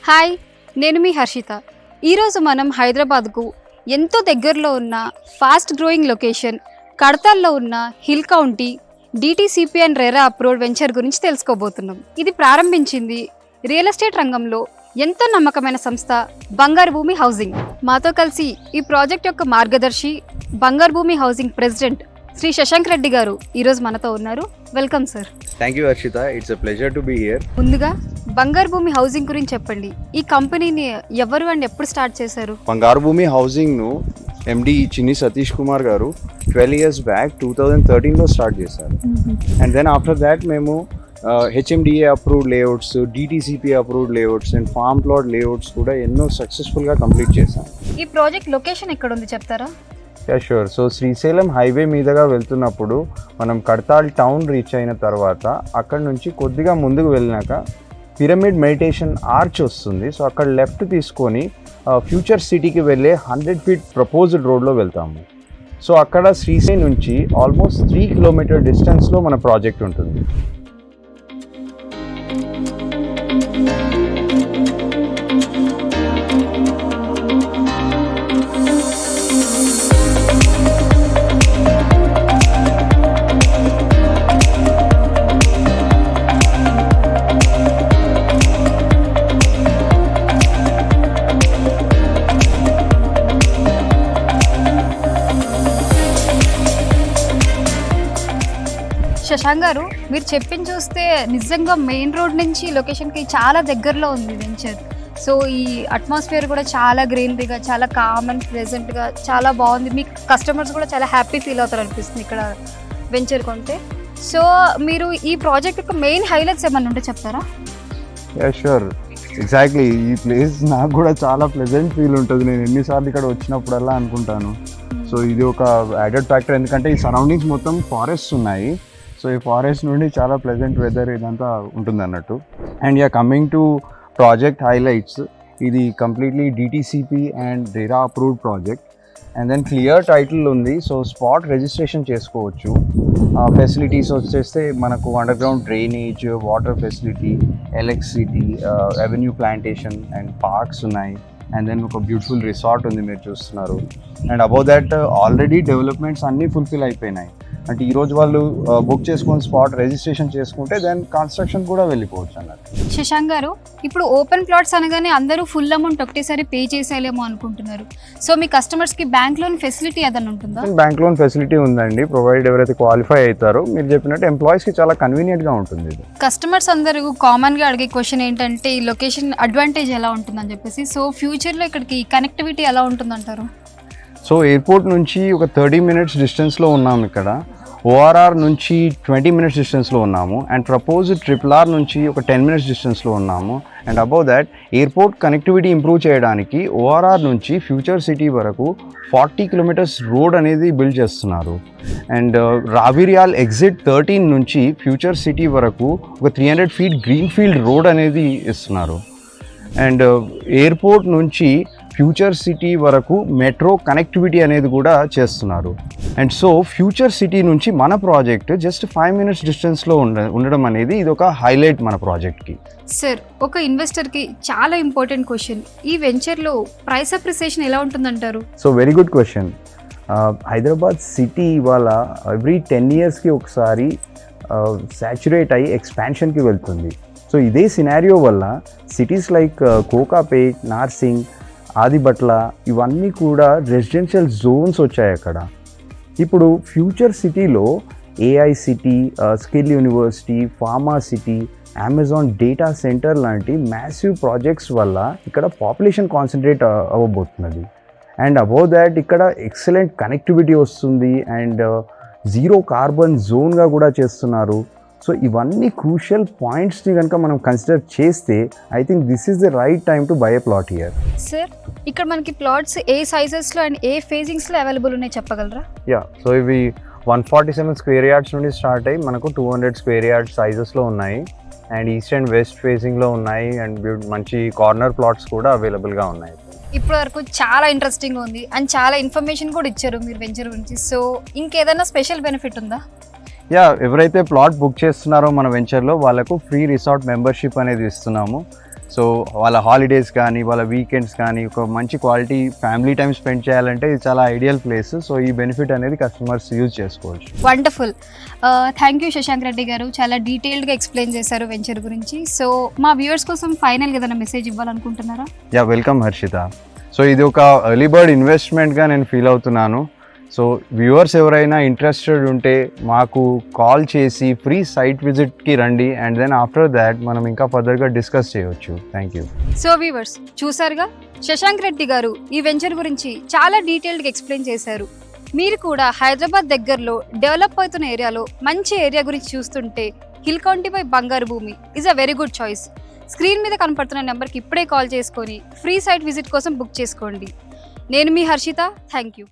Hi, నేను మీ హర్షిత. ఈరోజు మనం హైదరాబాద్కు ఎంతో దగ్గరలో ఉన్న ఫాస్ట్ గ్రోయింగ్ లొకేషన్ కడతాల్లో ఉన్న hill county DTCP and RERA approved venture గురించి తెలుసుకోబోతున్నాం. ఇది ప్రారంభించింది రియల్ ఎస్టేట్ రంగంలో ఎంతో నమ్మకమైన సంస్థ బంగారు భూమి హౌసింగ్. మాతో కలిసి ఈ ప్రాజెక్ట్ యొక్క మార్గదర్శి బంగారు భూమి హౌసింగ్ ప్రెసిడెంట్ శ్రీ శశాంక్ రెడ్డి గారు ఈరోజు మనతో ఉన్నారు. Welcome sir. Thank you Harshita, it's a pleasure to be here. ముందుగా బంగారు భూమి హౌసింగ్ గురించి చెప్పండి. ఈ కంపెనీని ఎవరు అండ్ ఎప్పుడు స్టార్ట్ చేశారు? బంగారు భూమి హౌసింగ్ను MD చిన్ని సతీష్ కుమార్ గారు 12 years బ్యాక్ 2013లో స్టార్ట్ చేశారు. అండ్ దెన్ ఆఫ్టర్ దాట్ మేము HMDA approved layouts, DTCP approved layouts and farm plot layouts కూడా ఎన్నో సక్సెస్ఫుల్గా కంప్లీట్ చేశాం. ఈ ప్రాజెక్ట్ లొకేషన్ ఎక్కడ ఉంది చెప్తారా? షూర్. సో శ్రీశైలం హైవే మీదుగా వెళ్తున్నప్పుడు మనం కడతాల్ టౌన్ రీచ్ అయిన తర్వాత అక్కడ నుంచి కొద్దిగా ముందుకు వెళ్ళినాక పిరమిడ్ మెడిటేషన్ ఆర్చ్ వస్తుంది. సో అక్కడ లెఫ్ట్ తీసుకొని ఫ్యూచర్ సిటీకి వెళ్ళే 100 feet ప్రపోజ్డ్ రోడ్లో వెళ్తాము. సో అక్కడ శ్రీశైలం నుంచి ఆల్మోస్ట్ 3 kilometer డిస్టెన్స్లో మన ప్రాజెక్ట్ ఉంటుంది. శశాంక్ గారు, మీరు చెప్పింది చూస్తే నిజంగా మెయిన్ రోడ్ నుంచి లొకేషన్కి చాలా దగ్గరలో ఉంది వెంచర్. సో ఈ అట్మాస్ఫియర్ కూడా చాలా గ్రీనరీగా, చాలా కామ్ అండ్ ప్లెజెంట్గా చాలా బాగుంది. మీ కస్టమర్స్ కూడా చాలా హ్యాపీ ఫీల్ అవుతారు అనిపిస్తుంది ఇక్కడ వెంచర్ కొంటే. సో మీరు ఈ ప్రాజెక్ట్ యొక్క మెయిన్ హైలైట్స్ ఏమన్నా ఉంటే చెప్తారా? Sure, exactly. ఈ ప్లేస్ నాకు కూడా చాలా ప్లెజెంట్ ఫీల్ ఉంటుంది. నేను ఎన్నిసార్లు ఇక్కడ వచ్చినప్పుడల్లా అనుకుంటాను. సో ఇది ఒక యాడెడ్ ఫ్యాక్టర్, ఎందుకంటే ఈ సరౌండింగ్స్ మొత్తం ఫారెస్ట్స్ ఉన్నాయి. సో ఈ ఫారెస్ట్ నుండి చాలా ప్లెజెంట్ వెదర్ ఇదంతా ఉంటుంది అన్నట్టు. And coming to project highlights, ఇది completely DTCP and RERA approved project. And then clear title ఉంది. సో స్పాట్ రిజిస్ట్రేషన్ చేసుకోవచ్చు. ఫెసిలిటీస్ వచ్చేస్తే మనకు underground drainage, water facility, electricity, revenue plantation and parks ఉన్నాయి. And then ఒక beautiful resort ఉంది మీరు చూస్తున్నారు. And about that already developments అన్నీ ఫుల్ఫిల్ అయిపోయినాయి. అంటే ఈరోజు వాళ్ళు బుక్ చేసుకొని స్పాట్ రిజిస్ట్రేషన్ చేసుకుంటే దెన్ కన్స్ట్రక్షన్ కూడా వెళ్ళిపోవచ్చు అన్నట్టు. శశాంక్ గారు, ఇప్పుడు ఓపెన్ ప్లాట్స్ అనగానే అందరూ ఫుల్ అమౌంట్ ఒకటేసారి పే చేసేయాలేమో అనుకుంటున్నారు. సో మీ కస్టమర్స్కి బ్యాంక్ లోన్ ఫెసిలిటీ ఏదైనా ఉంటుందా? బ్యాంక్ లోన్ ఫెసిలిటీ ఉందండి, ప్రొవైడ్ ఎవరైతే క్వాలిఫై అవుతారో. మీరు చెప్పినట్టు ఎంప్లాయీస్కి చాలా కన్వీనియంట్గా ఉంటుంది ఇది. కస్టమర్స్ అందరూ కామన్గా అడిగే క్వశ్చన్ ఏంటంటే ఈ లొకేషన్ అడ్వాంటేజ్ ఎలా ఉంటుందని చెప్పేసి. సో ఫ్యూచర్లో ఇక్కడికి కనెక్టివిటీ ఎలా ఉంటుందంటారు? సో ఎయిర్పోర్ట్ నుంచి ఒక 30 minutes డిస్టెన్స్లో ఉన్నాము ఇక్కడ. ORR నుంచి 20 minutes డిస్టెన్స్లో ఉన్నాము. అండ్ ప్రపోజ్డ్ RRR నుంచి ఒక 10 minutes డిస్టెన్స్లో ఉన్నాము. And above that airport connectivity improve చేయడానికి ORR నుంచి ఫ్యూచర్ సిటీ వరకు 40 kilometers రోడ్ అనేది బిల్డ్ చేస్తున్నారు. అండ్ రావిరియాల్ ఎగ్జిట్ 13 నుంచి ఫ్యూచర్ సిటీ వరకు ఒక 300 feet గ్రీన్ ఫీల్డ్ రోడ్ అనేది ఇస్తున్నారు. అండ్ ఎయిర్పోర్ట్ నుంచి ఫ్యూచర్ సిటీ వరకు మెట్రో కనెక్టివిటీ అనేది కూడా చేస్తున్నారు. అండ్ సో ఫ్యూచర్ సిటీ నుంచి మన ప్రాజెక్ట్ జస్ట్ 5 minutes డిస్టెన్స్లో ఉండడం అనేది ఇది ఒక హైలైట్ మన ప్రాజెక్ట్కి. సార్, ఒక ఇన్వెస్టర్కి చాలా ఇంపార్టెంట్ క్వశ్చన్, ఈ వెంచర్లో ప్రైస్ అప్రిసియేషన్ ఎలా ఉంటుందంటారు? So very good question. Hyderabad city ఇవాళ ఎవ్రీ 10 yearsకి ఒకసారి సాచురేట్ అయ్యి ఎక్స్పాన్షన్కి వెళ్తుంది. సో ఇదే సినారియో వల్ల సిటీస్ లైక్ కోకాపేట్, నార్సింగ్, ఆదిబట్ల ఇవన్నీ కూడా రెసిడెన్షియల్ జోన్స్ వచ్చాయి అక్కడ. ఇప్పుడు ఫ్యూచర్ సిటీలో AI city, skill university, pharma city, Amazon data centre లాంటి మ్యాసివ్ ప్రాజెక్ట్స్ వల్ల ఇక్కడ పాపులేషన్ కాన్సన్ట్రేట్ అవ్వబోతున్నది. అండ్ అబౌవ్ దాట్ ఇక్కడ ఎక్సలెంట్ కనెక్టివిటీ వస్తుంది. అండ్ జీరో కార్బన్ జోన్గా కూడా చేస్తున్నారు. సో ఇవన్నీ క్రూషియల్ పాయింట్స్ని కనుక మనం కన్సిడర్ చేస్తే I think this is the right time to buy a plot here. Sir, ఇక్కడ మనకి ప్లాట్స్ ఏ సైజెస్లో అండ్ ఏ ఫేజింగ్స్లో అవైలబుల్ ఉన్నాయి చెప్పగలరా? సో ఇవి 147 square yards నుండి స్టార్ట్ అయ్యి మనకు 200 square yards సైజెస్లో ఉన్నాయి. అండ్ ఈస్ట్ అండ్ వెస్ట్ ఫేసింగ్లో ఉన్నాయి. అండ్ మంచి కార్నర్ ప్లాట్స్ కూడా అవైలబుల్గా ఉన్నాయి. ఇప్పటి వరకు చాలా ఇంట్రెస్టింగ్ ఉంది అండ్ చాలా ఇన్ఫర్మేషన్ కూడా ఇచ్చారు మీరు వెంచర్ గురించి. సో ఇంకేదైనా స్పెషల్ బెనిఫిట్ ఉందా? ఎవరైతే ప్లాట్ బుక్ చేస్తున్నారో మన వెంచర్లో వాళ్ళకు ఫ్రీ రిసార్ట్ మెంబర్షిప్ అనేది ఇస్తున్నాము. సో వాళ్ళ హాలిడేస్ కానీ వాళ్ళ వీకెండ్స్ కానీ ఒక మంచి క్వాలిటీ ఫ్యామిలీ టైం స్పెండ్ చేయాలంటే ఇది చాలా ఐడియల్ ప్లేస్. సో ఈ బెనిఫిట్ అనేది కస్టమర్స్ యూజ్ చేసుకోవచ్చు. Wonderful. Thank you Shashank Reddy గారు, చాలా డీటెయిల్డ్గా ఎక్స్ప్లెయిన్ చేశారు వెంచర్ గురించి. సో మా వ్యూవర్స్ కోసం ఫైనల్గా ఏదైనా మెసేజ్ ఇవ్వాలనుకుంటున్నారా? Yeah, welcome Harshitha. సో ఇది ఒక ఎర్లీ బర్డ్ ఇన్వెస్ట్మెంట్గా నేను ఫీల్ అవుతున్నాను. సో వ్యూవర్స్ ఎవరైనా ఇంట్రెస్టెడ్ ఉంటే మాకు కాల్ చేసి ఫ్రీ సైట్ విజిట్కి రండి, అండ్ దెన్ ఆఫ్టర్ దాట్ మనం ఇంకా ఫర్దర్గా డిస్కస్ చేయవచ్చు. Thank you. సో వ్యూవర్స్ చూసారుగా, శశాంక్ రెడ్డి గారు ఈ వెంచర్ గురించి చాలా డీటెయిల్డ్గా ఎక్స్ప్లెయిన్ చేశారు. మీరు కూడా హైదరాబాద్ దగ్గరలో డెవలప్ అవుతున్న ఏరియాలో మంచి ఏరియా గురించి చూస్తుంటే హిల్ కౌంటీ బై బంగారు భూమి is a very good choice. Screen మీద కనపడుతున్న నెంబర్కి ఇప్పుడే కాల్ చేసుకొని ఫ్రీ సైట్ విజిట్ కోసం బుక్ చేసుకోండి. నేను మీ హర్షిత. Thank you.